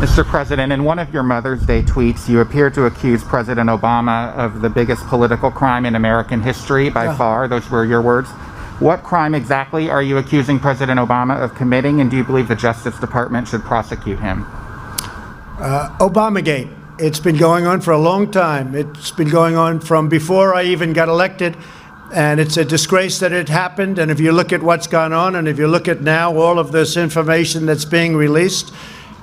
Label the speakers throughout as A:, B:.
A: Mr. President, in one of your Mother's Day tweets, you appear to accuse President Obama of the biggest political crime in American history by far. Those were your words. What crime exactly are you accusing President Obama of committing, and do you believe the Justice Department should prosecute him?
B: Obamagate. It's been going on for a long time. It's been going on from before I even got elected, and it's a disgrace that it happened. And if you look at what's gone on, and if you look at now all of this information that's being released,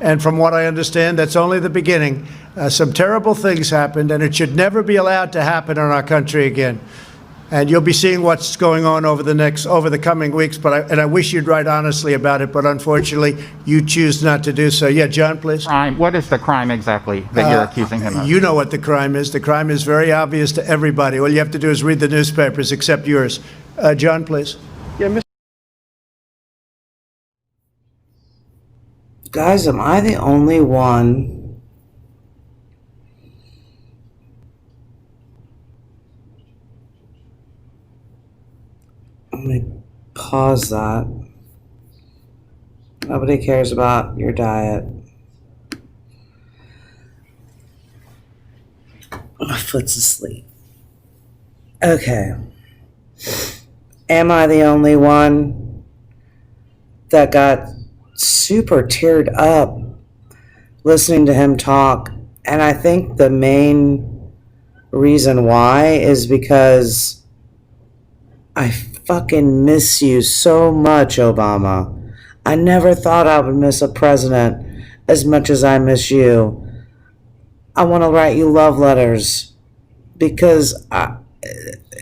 B: and from what I understand, that's only the beginning. Some terrible things happened, and it should never be allowed to happen in our country again. And you'll be seeing what's going on over the coming weeks. But I wish you'd write honestly about it, but unfortunately, you choose not to do so. Yeah, John, please.
A: Crime. What is the crime exactly that you're accusing him of?
B: You know what the crime is. The crime is very obvious to everybody. All you have to do is read the newspapers, except yours. John, please.
C: Yeah, Mr. Guys, am I the only one? Let me pause that. Nobody cares about your diet. My foot's asleep. Okay. Am I the only one that got super teared up listening to him talk? And I think the main reason why is because I fucking miss you so much, Obama. I never thought I would miss a president as much as I miss you. I want to write you love letters because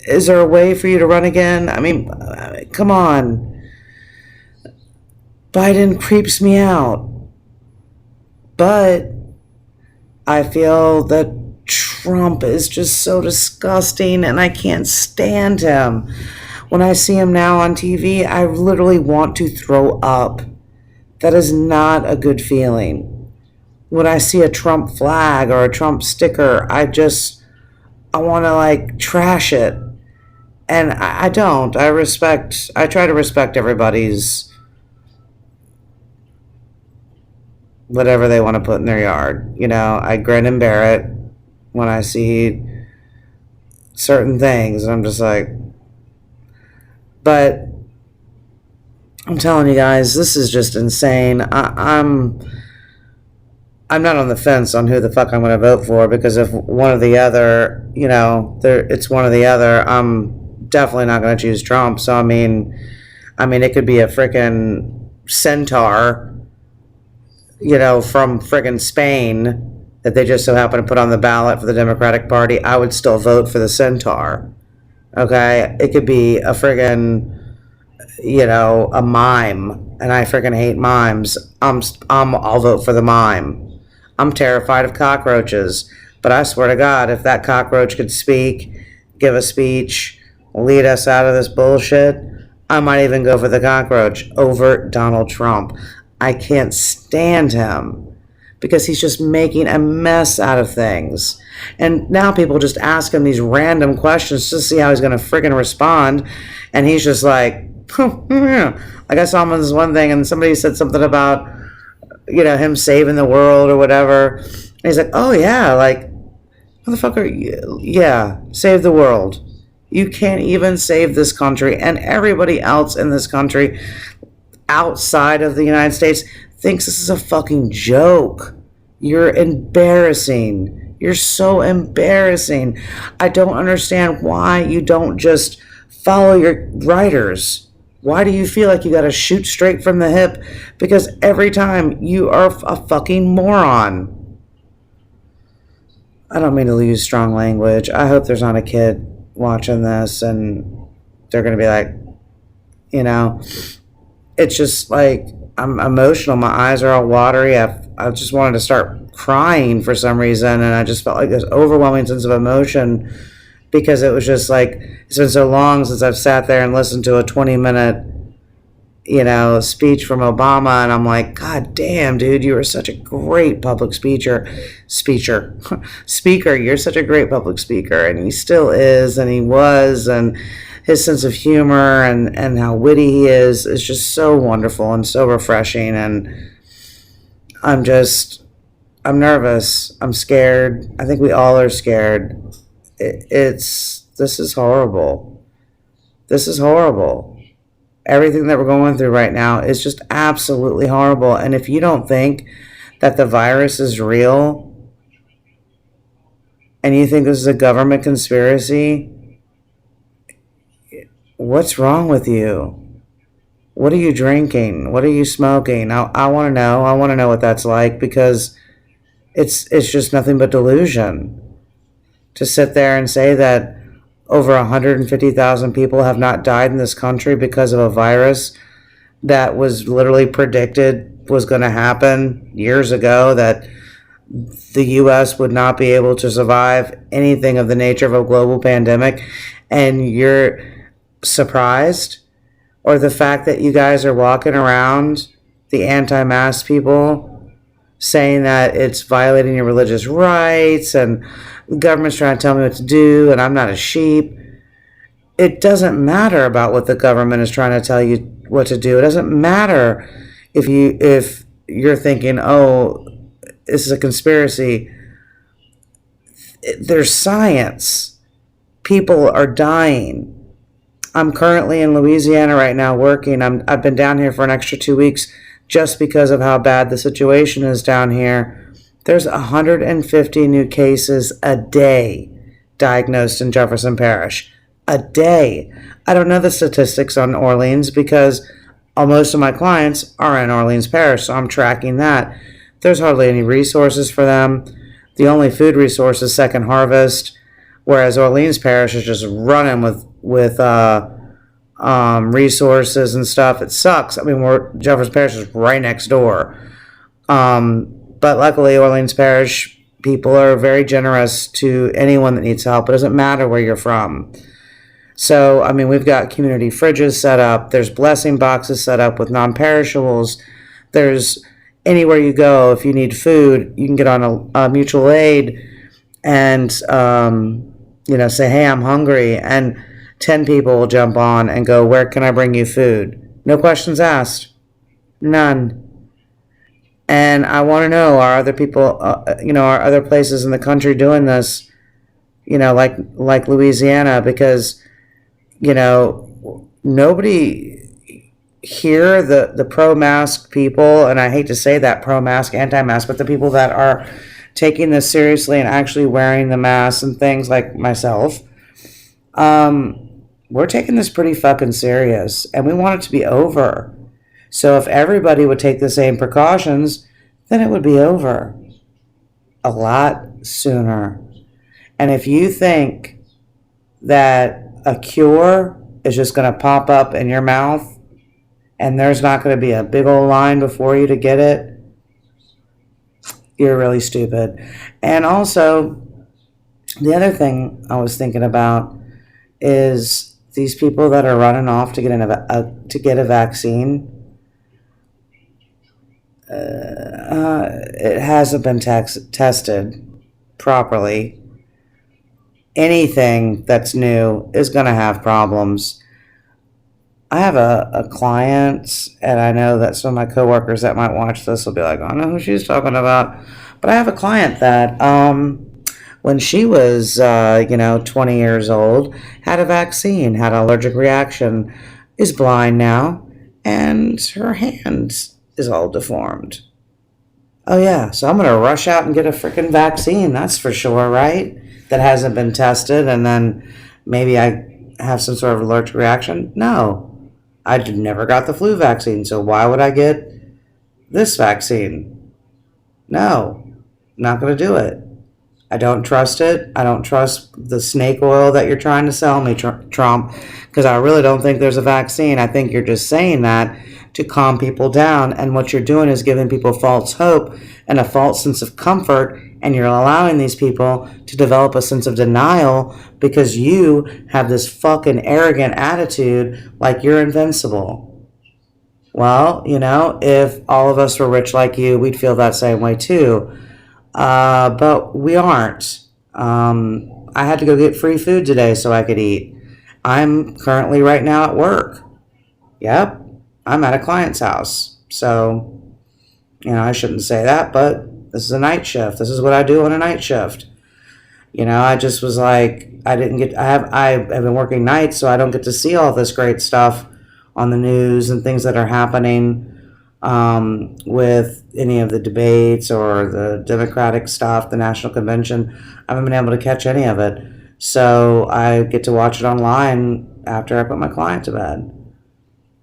C: is there a way for you to run again? I mean, come on. Biden creeps me out. But I feel that Trump is just so disgusting and I can't stand him. When I see him now on TV, I literally want to throw up. That is not a good feeling. When I see a Trump flag or a Trump sticker, I want to like trash it. And I don't. I try to respect everybody's whatever they want to put in their yard. You know, I grin and bear it when I see certain things. And I'm just like, but I'm telling you guys, this is just insane. I'm not on the fence on who the fuck I'm going to vote for, because if one or the other, you know, it's one or the other, I'm definitely not going to choose Trump. So, I mean, it could be a freaking centaur, you know, from friggin' Spain that they just so happen to put on the ballot for the Democratic Party. I would still vote for the centaur. Okay? It could be a friggin', you know, a mime, and I friggin' hate mimes. I'll vote for the mime. I'm terrified of cockroaches, but I swear to God, if that cockroach could speak, give a speech, lead us out of this bullshit, I might even go for the cockroach over Donald Trump. I can't stand him because he's just making a mess out of things. And now people just ask him these random questions to see how he's going to friggin' respond. And he's just like, like I saw him on this one thing and somebody said something about, you know, him saving the world or whatever. And he's like, oh yeah, like, motherfucker, yeah, save the world. You can't even save this country, and everybody else in this country outside of the United States thinks this is a fucking joke. You're embarrassing. You're so embarrassing. I don't understand why you don't just follow your writers. Why do you feel like you gotta shoot straight from the hip? Because every time you are a fucking moron. I don't mean to use strong language. I hope there's not a kid watching this and they're gonna be like, you know, it's just like, I'm emotional. My eyes are all watery. I just wanted to start crying for some reason. And I just felt like this overwhelming sense of emotion because it was just like, it's been so long since I've sat there and listened to a 20-minute, you know, speech from Obama. And I'm like, God damn, dude, you were such a great public speaker. You're such a great public speaker. And he still is, and he was, and his sense of humor and how witty he is just so wonderful and so refreshing. And I'm just, I'm nervous. I'm scared. I think we all are scared. This is horrible. This is horrible. Everything that we're going through right now is just absolutely horrible. And if you don't think that the virus is real and you think this is a government conspiracy, what's wrong with you? What are you drinking? What are you smoking? I want to know. I want to know what that's like, because it's just nothing but delusion to sit there and say that over 150,000 people have not died in this country because of a virus that was literally predicted was going to happen years ago, that the U.S. would not be able to survive anything of the nature of a global pandemic, and you're surprised? Or the fact that you guys are walking around, the anti-mask people, saying that it's violating your religious rights and the government's trying to tell me what to do and I'm not a sheep. It doesn't matter about what the government is trying to tell you what to do. It doesn't matter if you're thinking, oh, this is a conspiracy. There's science. People are dying. I'm currently in Louisiana right now working. I've been down here for an extra 2 weeks just because of how bad the situation is down here. There's 150 new cases a day diagnosed in Jefferson Parish. A day. I don't know the statistics on Orleans because most of my clients are in Orleans Parish, so I'm tracking that. There's hardly any resources for them. The only food resource is Second Harvest, whereas Orleans Parish is just running with resources and stuff. It sucks. I mean, Jefferson Parish is right next door. But luckily, Orleans Parish people are very generous to anyone that needs help. It doesn't matter where you're from. So, I mean, we've got community fridges set up. There's blessing boxes set up with non-perishables. There's anywhere you go, if you need food, you can get on a mutual aid and, say, hey, I'm hungry. And 10 people will jump on and go, where can I bring you food? No questions asked. None. And I want to know, are other people, are other places in the country doing this, like Louisiana? Because, nobody here, the pro-mask people, and I hate to say that, pro-mask, anti-mask, but the people that are taking this seriously and actually wearing the masks and things, like myself, we're taking this pretty fucking serious, and we want it to be over. So if everybody would take the same precautions, then it would be over a lot sooner. And if you think that a cure is just going to pop up in your mouth and there's not going to be a big old line before you to get it, you're really stupid. And also, the other thing I was thinking about is these people that are running off to get a vaccine. It hasn't been tested properly. Anything that's new is going to have problems. I have a client, and I know that some of my coworkers that might watch this will be like, I don't know who she's talking about. But I have a client that, when she was, 20 years old, had a vaccine, had an allergic reaction, is blind now, and her hand is all deformed. Oh yeah, so I'm going to rush out and get a freaking vaccine, that's for sure, right? That hasn't been tested, and then maybe I have some sort of allergic reaction? No. I never got the flu vaccine, so why would I get this vaccine? No, not going to do it. I don't trust it. I don't trust the snake oil that you're trying to sell me, Trump, because I really don't think there's a vaccine. I think you're just saying that to calm people down, and what you're doing is giving people false hope and a false sense of comfort, and you're allowing these people to develop a sense of denial because you have this fucking arrogant attitude like you're invincible. Well, if all of us were rich like you, we'd feel that same way too. But we aren't. I had to go get free food today so I could eat. I'm currently right now at work. Yep, I'm at a client's house. So, I shouldn't say that, but This is a night shift. This is what I do on a night shift. I just was like, I have been working nights, so I don't get to see all this great stuff on the news and things that are happening with any of the debates or the Democratic stuff, the National Convention. I haven't been able to catch any of it. So I get to watch it online after I put my client to bed.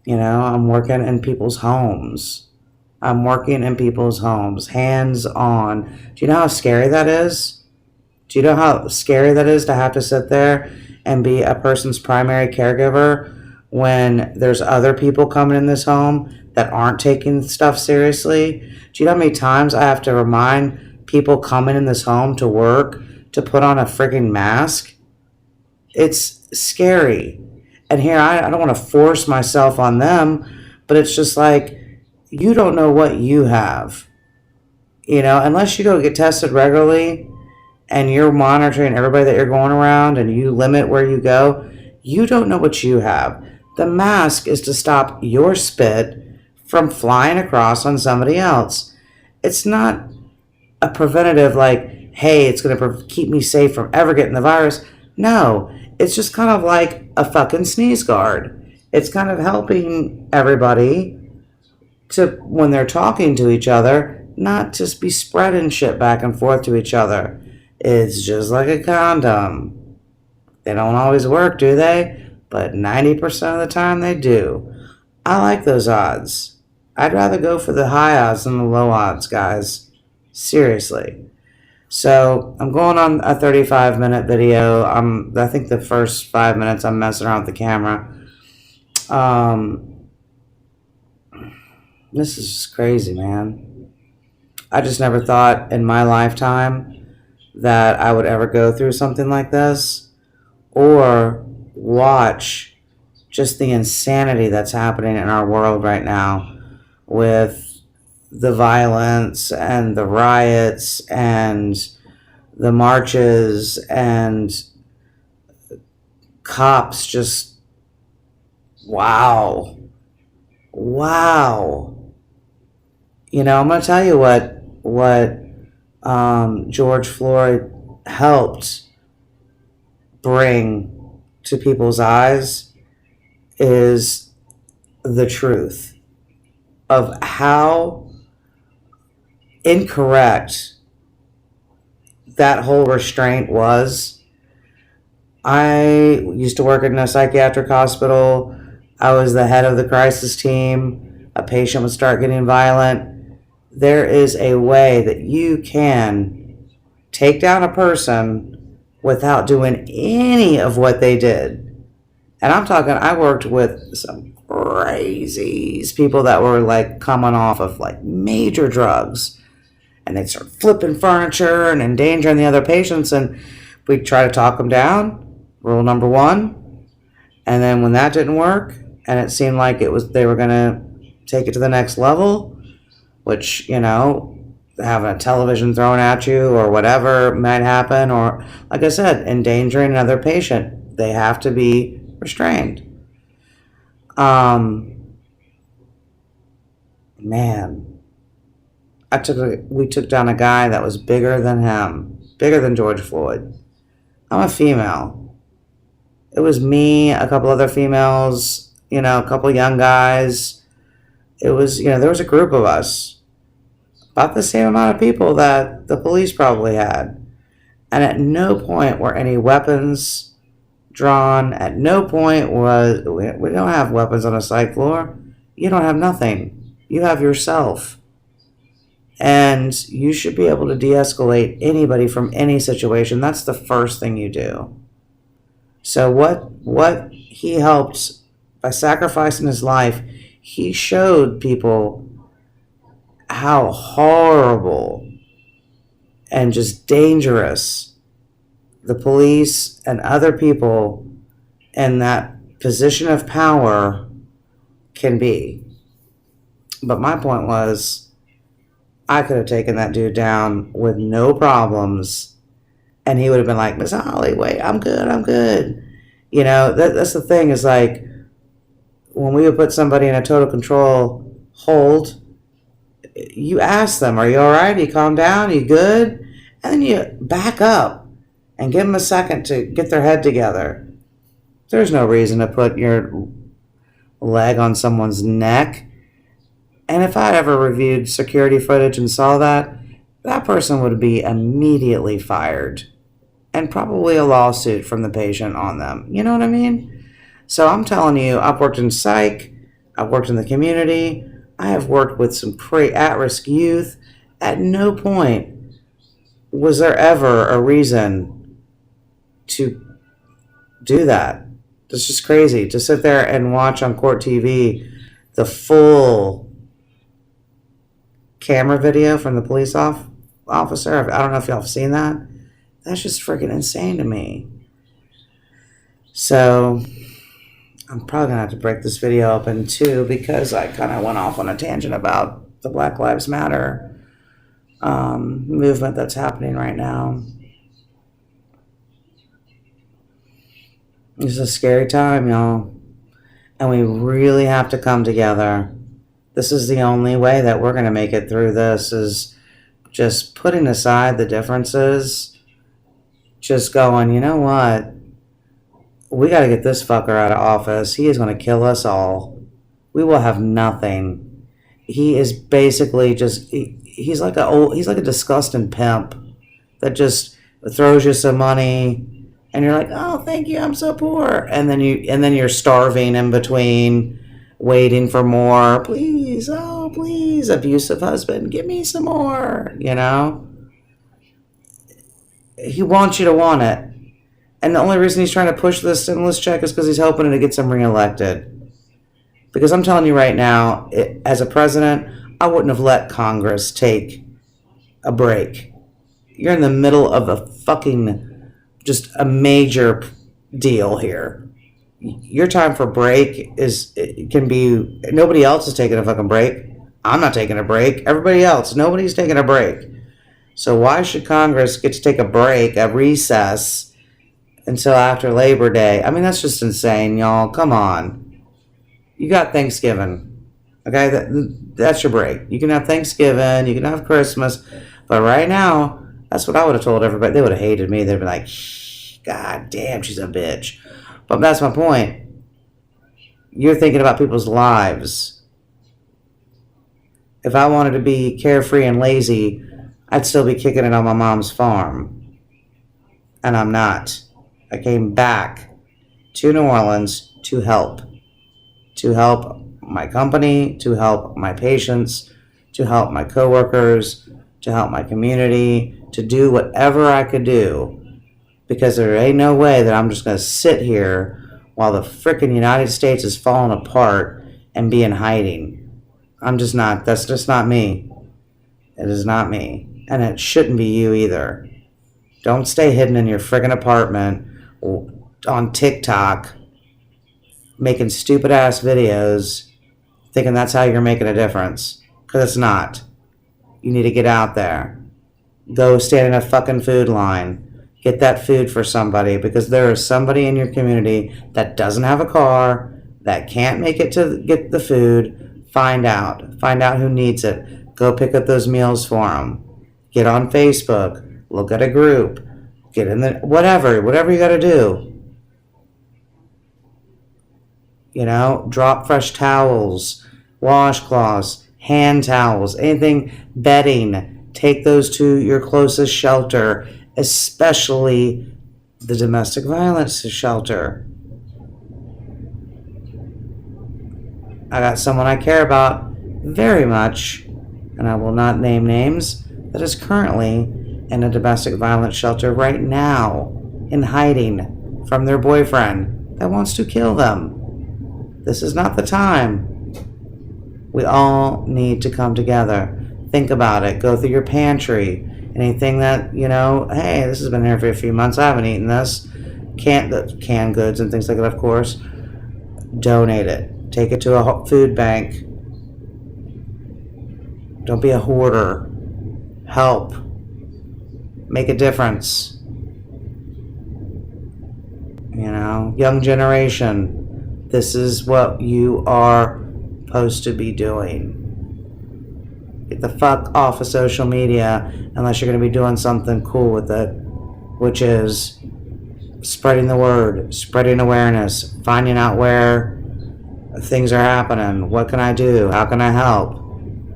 C: I'm working in people's homes. Hands on. Do you know how scary that is? Do you know how scary that is to have to sit there and be a person's primary caregiver when there's other people coming in this home that aren't taking stuff seriously? Do you know how many times I have to remind people coming in this home to work to put on a freaking mask? It's scary. And here, I don't want to force myself on them, but it's just like, you don't know what you have. Unless you go get tested regularly and you're monitoring everybody that you're going around and you limit where you go, you don't know what you have. The mask is to stop your spit from flying across on somebody else. It's not a preventative like, hey, it's going to keep me safe from ever getting the virus. No, it's just kind of like a fucking sneeze guard. It's kind of helping everybody to, when they're talking to each other, not just be spreading shit back and forth to each other. It's just like a condom. They don't always work, do they? But 90% of the time they do. I like those odds. I'd rather go for the high odds than the low odds, guys. Seriously. So I'm going on a 35-minute video. I think the first 5 minutes I'm messing around with the camera. This is just crazy, man. I just never thought in my lifetime that I would ever go through something like this or watch just the insanity that's happening in our world right now with the violence and the riots and the marches and cops just, wow. I'm going to tell you what George Floyd helped bring to people's eyes is the truth of how incorrect that whole restraint was. I used to work in a psychiatric hospital. I was the head of the crisis team. A patient would start getting violent. There is a way that you can take down a person without doing any of what they did. And I'm talking, I worked with some crazies, people that were like coming off of like major drugs, and they'd start flipping furniture and endangering the other patients, and we'd try to talk them down, rule number one. And then when that didn't work, and it seemed like they were going to take it to the next level, which, having a television thrown at you or whatever might happen, or, like I said, endangering another patient, they have to be restrained. Man, we took down a guy that was bigger than him, bigger than George Floyd. I'm a female. It was me, a couple other females, a couple young guys. It was, there was a group of us, about the same amount of people that the police probably had. And at no point were any weapons drawn. At no point we don't have weapons on a psych floor. You don't have nothing. You have yourself. And you should be able to de-escalate anybody from any situation. That's the first thing you do. So what he helped by sacrificing his life, he showed people how horrible and just dangerous the police and other people in that position of power can be. But my point was, I could have taken that dude down with no problems, and he would have been like, Miss Holly, wait, I'm good. That's the thing, is like, when we would put somebody in a total control hold, you ask them, are you all right? Are you calm down? Are you good? And then you back up and give them a second to get their head together. There's no reason to put your leg on someone's neck. And if I ever reviewed security footage and saw that, that person would be immediately fired and probably a lawsuit from the patient on them. You know what I mean? So I'm telling you, I've worked in psych, I've worked in the community, I have worked with some pretty at-risk youth. At no point was there ever a reason to do that. It's just crazy to sit there and watch on court TV the full camera video from the police officer. I don't know if y'all have seen that. That's just freaking insane to me. So I'm probably going to have to break this video up in two because I kind of went off on a tangent about the Black Lives Matter movement that's happening right now. It's a scary time, y'all. And we really have to come together. This is the only way that we're going to make it through this, is just putting aside the differences, just going, you know what? We got to get this fucker out of office. He is going to kill us all. We will have nothing. He is basically just, he's like a disgusting pimp that just throws you some money and you're like, oh, thank you, I'm so poor. And then you're starving in between, waiting for more. Please, oh, please, abusive husband, give me some more, you know? He wants you to want it. And the only reason he's trying to push this stimulus check is because he's hoping to get some reelected. Because I'm telling you right now, as a president, I wouldn't have let Congress take a break. You're in the middle of a fucking, just a major deal here. Your time for break can be, nobody else is taking a fucking break. I'm not taking a break. Everybody else, nobody's taking a break. So why should Congress get to take a break, a recess, until after Labor Day? I mean, that's just insane, y'all. Come on. You got Thanksgiving. Okay? That's your break. You can have Thanksgiving, you can have Christmas, but right now, that's what I would have told everybody. They would have hated me. They'd be like, God damn, she's a bitch. But that's my point. You're thinking about people's lives. If I wanted to be carefree and lazy, I'd still be kicking it on my mom's farm. And I'm not. I came back to New Orleans to help. To help my company, to help my patients, to help my coworkers, to help my community, to do whatever I could do. Because there ain't no way that I'm just going to sit here while the frickin' United States is falling apart and be in hiding. I'm just not. That's just not me. It is not me. And it shouldn't be you either. Don't stay hidden in your frickin' apartment on TikTok making stupid-ass videos thinking that's how you're making a difference. Because it's not. You need to get out there. Go stand in a fucking food line. Get that food for somebody, because there is somebody in your community that doesn't have a car, that can't make it to get the food. Find out. Find out who needs it. Go pick up those meals for them. Get on Facebook. Look at a group. Get in the, whatever you got to do. You know, drop fresh towels, washcloths, hand towels, anything, bedding. Take those to your closest shelter, especially the domestic violence shelter. I got someone I care about very much, and I will not name names, that is currently in a domestic violence shelter right now, in hiding from their boyfriend that wants to kill them. This is not the time. We all need to come together. Think about it. Go through your pantry. Anything that, you know, hey, this has been here for a few months, I haven't eaten this. Canned goods and things like that, of course. Donate it. Take it to a food bank. Don't be a hoarder. Help. Make a difference. You know, young generation, this is what you are supposed to be doing. Get the fuck off of social media unless you're going to be doing something cool with it, which is spreading the word, spreading awareness, finding out where things are happening. What can I do? How can I help?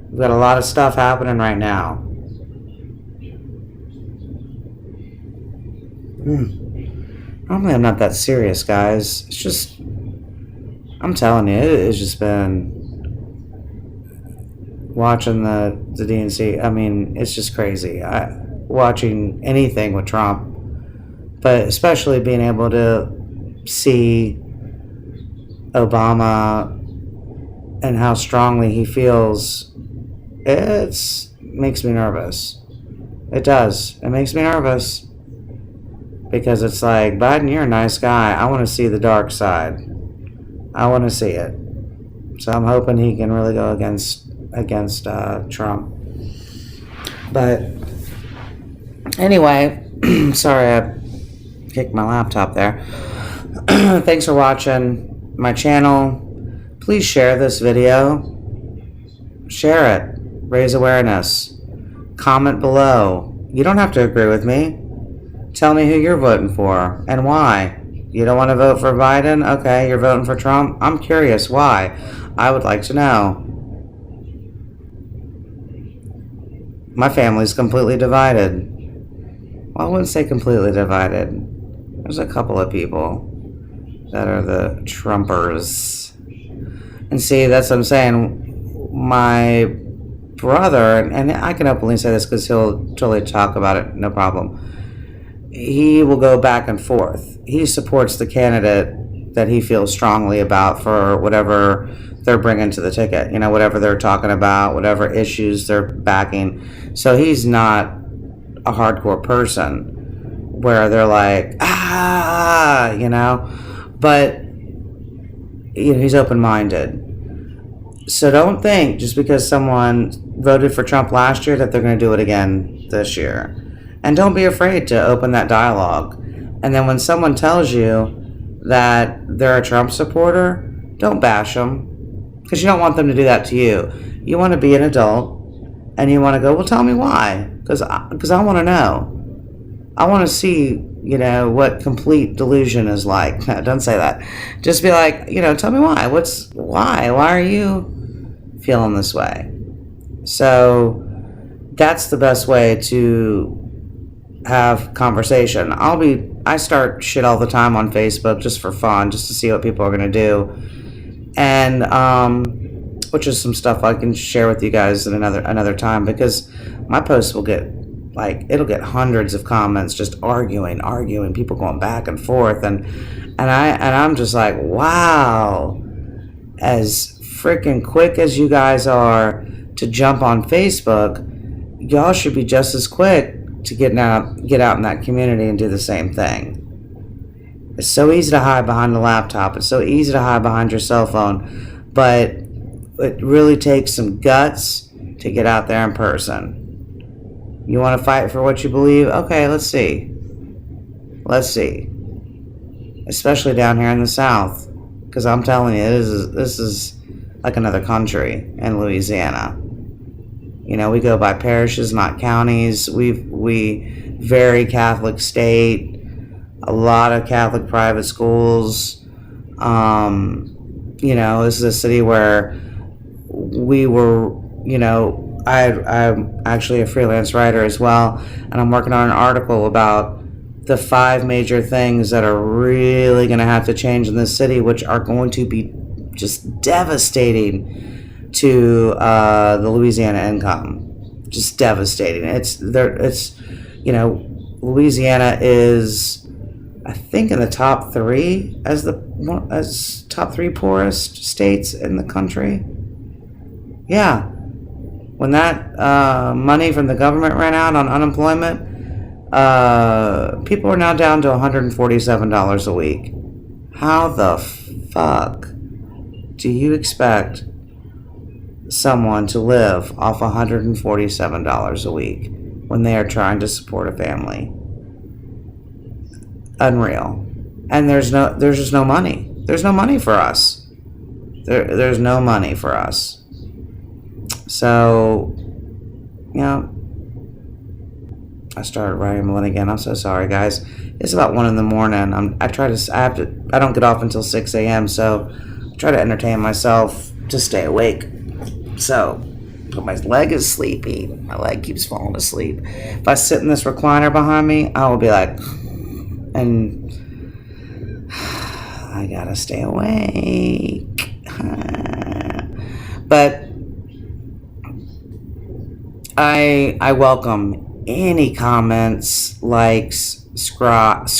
C: We've got a lot of stuff happening right now. Normally I'm not that serious, guys. It's just, I'm telling you, it's just been watching the DNC. I mean, it's just crazy. Watching anything with Trump, but especially being able to see Obama and how strongly he feels, it makes me nervous. It does. It makes me nervous. Because it's like, Biden, you're a nice guy. I want to see the dark side. I want to see it. So I'm hoping he can really go against Trump. But anyway, sorry I kicked my laptop there. Thanks for watching my channel. Please share this video. Share it. Raise awareness. Comment below. You don't have to agree with me. Tell me who you're voting for and why. You don't want to vote for Biden? Okay, you're voting for Trump? I'm curious why. I would like to know. My family's completely divided. Well, I wouldn't say completely divided. There's a couple of people that are the Trumpers. And see, that's what I'm saying. My brother, and I can openly say this because he'll totally talk about it, no problem. He will go back and forth. He supports the candidate that he feels strongly about for whatever they're bringing to the ticket, you know, whatever they're talking about, whatever issues they're backing. So he's not a hardcore person where they're like, you know, but you know, he's open-minded. So don't think just because someone voted for Trump last year that they're going to do it again this year. And don't be afraid to open that dialogue. And then when someone tells you that they're a Trump supporter, don't bash them. Because you don't want them to do that to you. You want to be an adult. And you want to go, well, tell me why. Because I want to know. I want to see, you know, what complete delusion is like. No, don't say that. Just be like, you know, tell me why. Why? Why are you feeling this way? So that's the best way to have conversation. I start shit all the time on Facebook just for fun, just to see what people are going to do. And which is some stuff I can share with you guys at another time, because my posts will get it'll get hundreds of comments just arguing, people going back and forth, and I'm just like, wow, as freaking quick as you guys are to jump on Facebook, y'all should be just as quick to get out in that community and do the same thing. It's so easy to hide behind the laptop. It's so easy to hide behind your cell phone, but it really takes some guts to get out there in person. You want to fight for what you believe? Okay, let's see. Especially down here in the South, because I'm telling you, this is like another country in Louisiana. You know, we go by parishes, not counties. We very Catholic state, a lot of Catholic private schools. You know, this is a city where we were, you know, I'm actually a freelance writer as well, and I'm working on an article about the 5 major things that are really going to have to change in this city, which are going to be just devastating to the Louisiana income. Just devastating. It's you know, Louisiana is, I think, in the top 3 as top 3 poorest states in the country. Yeah, when that money from the government ran out on unemployment, people are now down to $147 a week. How the fuck do you expect someone to live off $147 a week when they are trying to support a family? Unreal. And there's just no money. There's no money for us. There's no money for us. So Yeah. I started rambling again. I'm so sorry, guys. It's about 1 in the morning. I don't get off until 6 a.m., so I try to entertain myself to stay awake. So, but my leg is sleepy. My leg keeps falling asleep. If I sit in this recliner behind me, I will be like, and I gotta stay awake. But I welcome any comments, likes, scribes,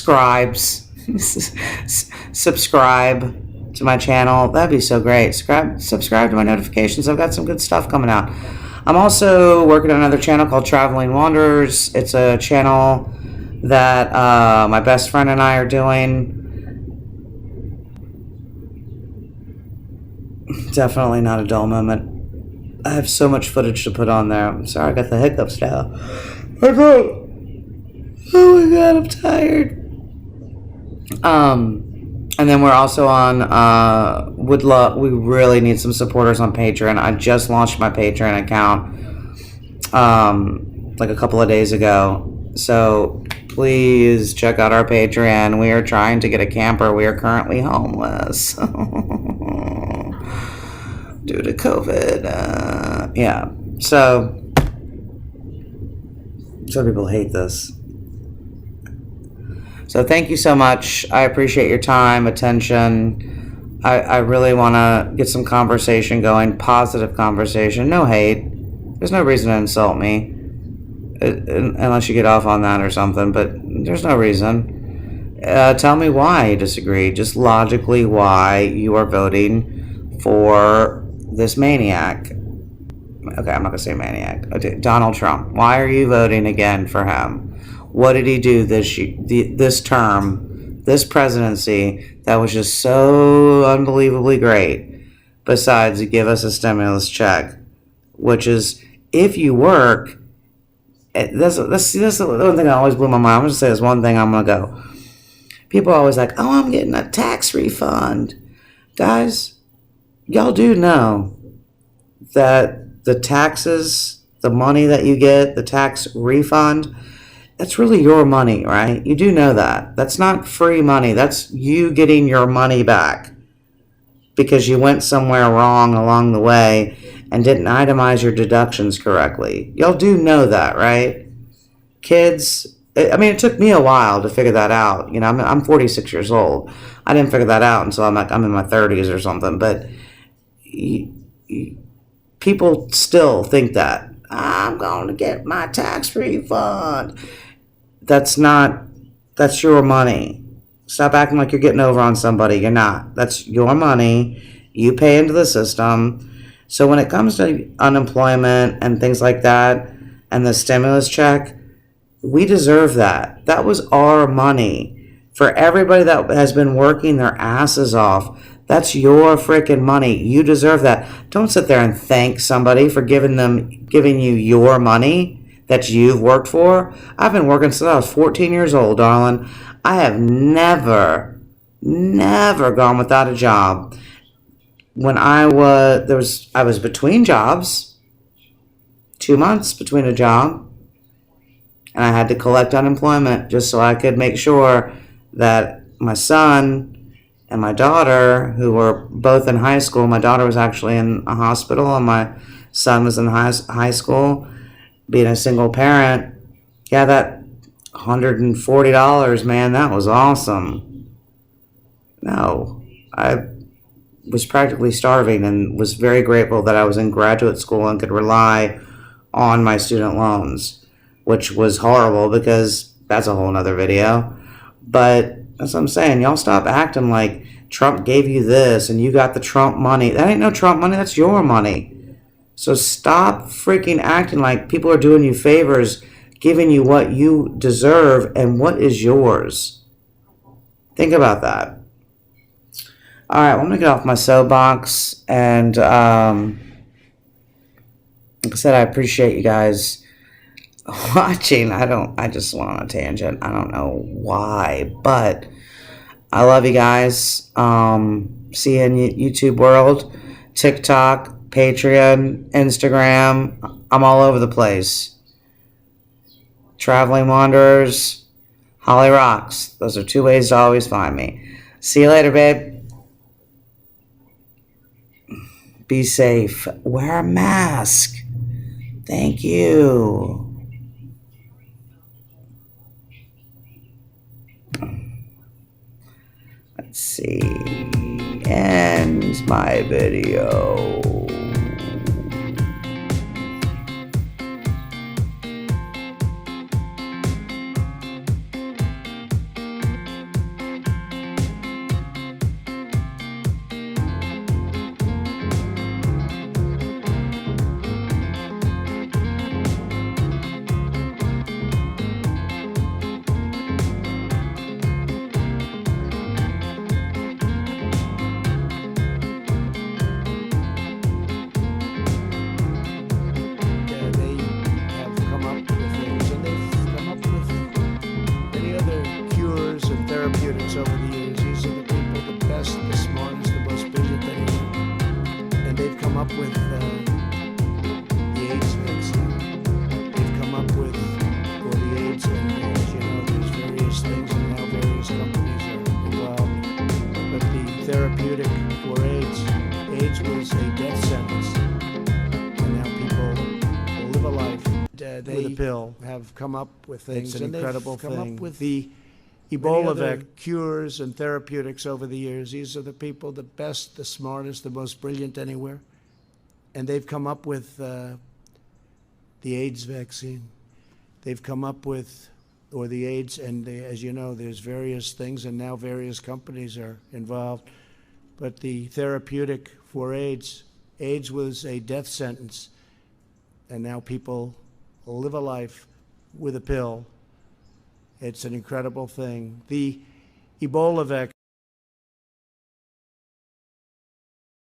C: subscribe to my channel. That'd be so great. Subscribe to my notifications. I've got some good stuff coming out. I'm also working on another channel called Traveling Wanderers. It's a channel that my best friend and I are doing. Definitely not a dull moment. I have so much footage to put on there. I'm sorry, I got the hiccups now. Oh my god, I'm tired. And then we're also on we really need some supporters on Patreon. I just launched my Patreon account like a couple of days ago. So please check out our Patreon. We are trying to get a camper. We are currently homeless due to COVID. Yeah. So some people hate this. So thank you so much. I appreciate your time, attention. I really want to get some conversation going, positive conversation, no hate. There's no reason to insult me, unless you get off on that or something, but there's no reason. Tell me why you disagree, just logically why you are voting for this maniac. Okay, I'm not going to say maniac. Donald Trump. Why are you voting again for him? What did he do this term, this presidency, that was just so unbelievably great, besides give us a stimulus check, which is, if you work, that's the one thing that always blew my mind. I'm going to say this one thing, I'm going to go. People are always like, oh, I'm getting a tax refund. Guys, y'all do know that the taxes, the money that you get, the tax refund, that's really your money, right? You do know that. That's not free money. That's you getting your money back because you went somewhere wrong along the way and didn't itemize your deductions correctly. Y'all do know that, right? Kids, I mean, it took me a while to figure that out. You know, I'm 46 years old. I didn't figure that out until I'm in my 30s or something. But people still think that I'm going to get my tax refund. That's your money. Stop acting like you're getting over on somebody. You're not. That's your money. You pay into the system. So when it comes to unemployment and things like that and the stimulus check, we deserve that. That was our money. For everybody that has been working their asses off, that's your freaking money. You deserve that. Don't sit there and thank somebody for giving you your money that you've worked for. I've been working since I was 14 years old, darling. I have never gone without a job. When I was between jobs, 2 months between a job, and I had to collect unemployment just so I could make sure that my son and my daughter, who were both in high school, my daughter was actually in a hospital and my son was in high school, being a single parent, yeah, that $140, man, that was awesome. No, I was practically starving and was very grateful that I was in graduate school and could rely on my student loans, which was horrible because that's a whole nother video. But that's what I'm saying. Y'all stop acting like Trump gave you this and you got the Trump money. That ain't no Trump money. That's your money. So stop freaking acting like people are doing you favors, giving you what you deserve and what is yours. Think about that. All right, well, I'm going to get off my soapbox. And like I said, I appreciate you guys watching. I just went on a tangent. I don't know why, but I love you guys. See you in YouTube world, TikTok, Patreon, Instagram. I'm all over the place. Traveling Wanderers, Holly Rocks. Those are 2 ways to always find me. See you later, babe. Be safe. Wear a mask. Thank you. Let's see. End my video.
B: Therapeutics over the years. These are the people, the best, the smartest, the most brilliant anywhere. And they've come up with the AIDS vaccine. They've come up with, for the AIDS, and as you know, there's various things, and now various companies are involved. But the therapeutic for AIDS was a death sentence. And now people live a life with a pill, have come up with things, an incredible thing. Come up with the Ebola cures and therapeutics over the years. These are the people, the best, the smartest, the most brilliant anywhere. And they've come up with the AIDS vaccine. They've come up with, or the AIDS, and as you know, there's various things, and now various companies are involved. But the therapeutic for AIDS was a death sentence. And now people live a life with a pill. It's an incredible thing. The Ebola vaccine.